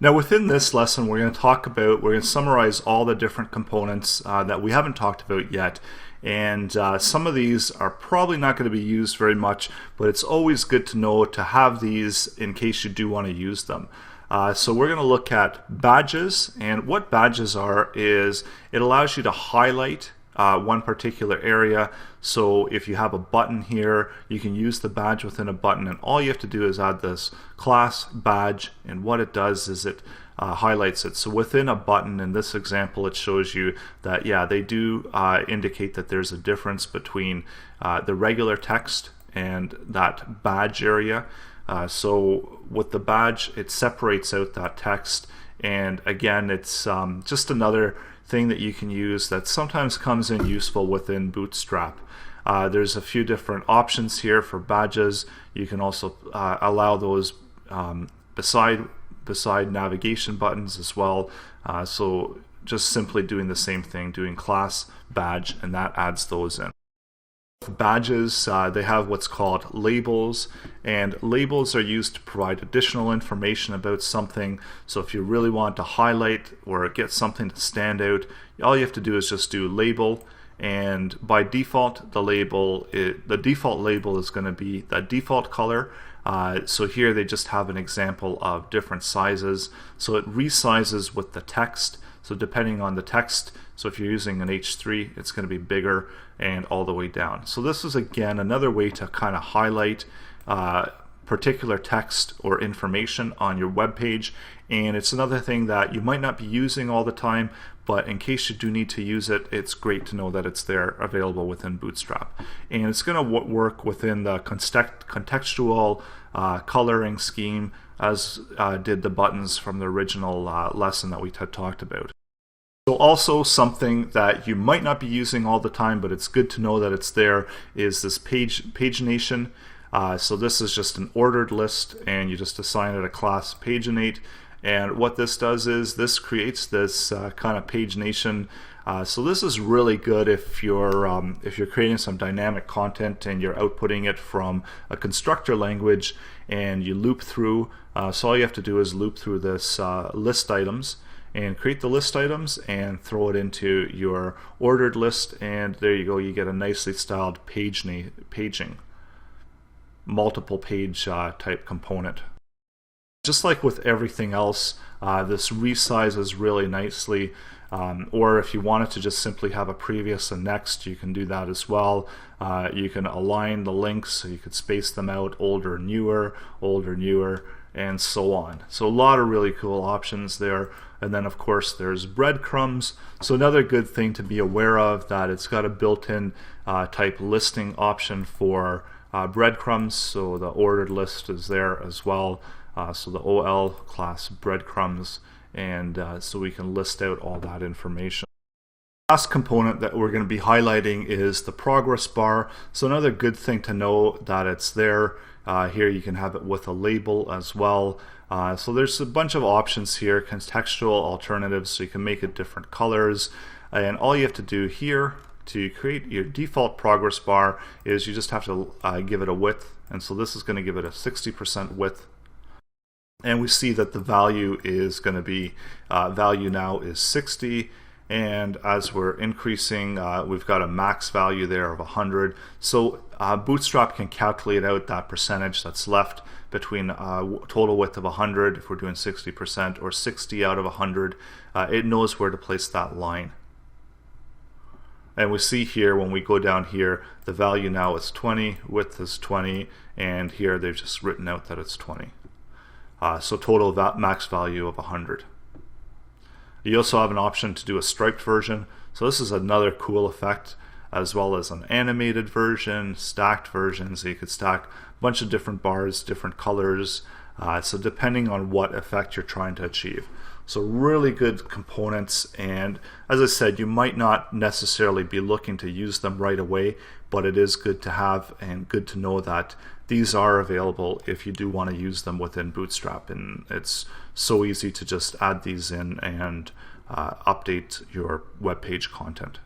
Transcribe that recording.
Now within this lesson we're going to summarize all the different components that we haven't talked about yet, and some of these are probably not going to be used very much, but it's always good to know to have these in case you do want to use them. So we're going to look at badges, and what badges are is it allows you to highlight one particular area. So if you have a button here, you can use the badge within a button, and all you have to do is add this class badge, and what it does is it highlights it. So within a button, in this example, it shows you that they do indicate that there's a difference between the regular text and that badge area. So with the badge, it separates out that text, and again, it's just another thing that you can use that sometimes comes in useful within Bootstrap. There's a few different options here for badges. You can also allow those beside navigation buttons as well. So just simply doing the same thing, doing class badge, and that adds those in. Badges, they have what's called labels, and labels are used to provide additional information about something. So if you really want to highlight or get something to stand out, all you have to do is just do label, and by default the default label is going to be the default color. So here they just have an example of different sizes, so it resizes with the text. So depending on the text, so if you're using an H3, it's going to be bigger and all the way down. So this is again another way to kind of highlight particular text or information on your web page, and it's another thing that you might not be using all the time, but in case you do need to use it, it's great to know that it's there available within Bootstrap. And it's going to work within the contextual coloring scheme as did the buttons from the original lesson that we talked about. So also something that you might not be using all the time, but it's good to know that it's there, is this pagination. So this is just an ordered list, and you just assign it a class paginate. And what this does is this creates this kind of pagination. So this is really good if you're creating some dynamic content and you're outputting it from a constructor language and you loop through. So all you have to do is loop through this list items and create the list items and throw it into your ordered list, and there you go, you get a nicely styled paging, multiple page type component. Just like with everything else, this resizes really nicely, or if you wanted to just simply have a previous and next, you can do that as well. You can align the links, so you could space them out, older, newer, and so on. So a lot of really cool options there. And then of course there's breadcrumbs. So another good thing to be aware of, that it's got a built-in type listing option for breadcrumbs. So the ordered list is there as well. So the OL class breadcrumbs, and so we can list out all that information. The last component that we're going to be highlighting is the progress bar. So another good thing to know that it's there. Here you can have it with a label as well. So there's a bunch of options here, contextual alternatives, so you can make it different colors. And all you have to do here to create your default progress bar is you just have to give it a width. And so this is going to give it a 60% width. And we see that the value is going to be, value now is 60. And as we're increasing, we've got a max value there of 100. So Bootstrap can calculate out that percentage that's left between total width of 100, if we're doing 60%, or 60 out of 100. It knows where to place that line. And we see here, when we go down here, the value now is 20, width is 20, and here they've just written out that it's 20. So total max value of 100. You also have an option to do a striped version. So this is another cool effect, as well as an animated version, stacked version. So you could stack a bunch of different bars, different colors. So depending on what effect you're trying to achieve. So really good components, and as I said, you might not necessarily be looking to use them right away, but it is good to have and good to know that these are available if you do want to use them within Bootstrap. And it's so easy to just add these in and update your web page content.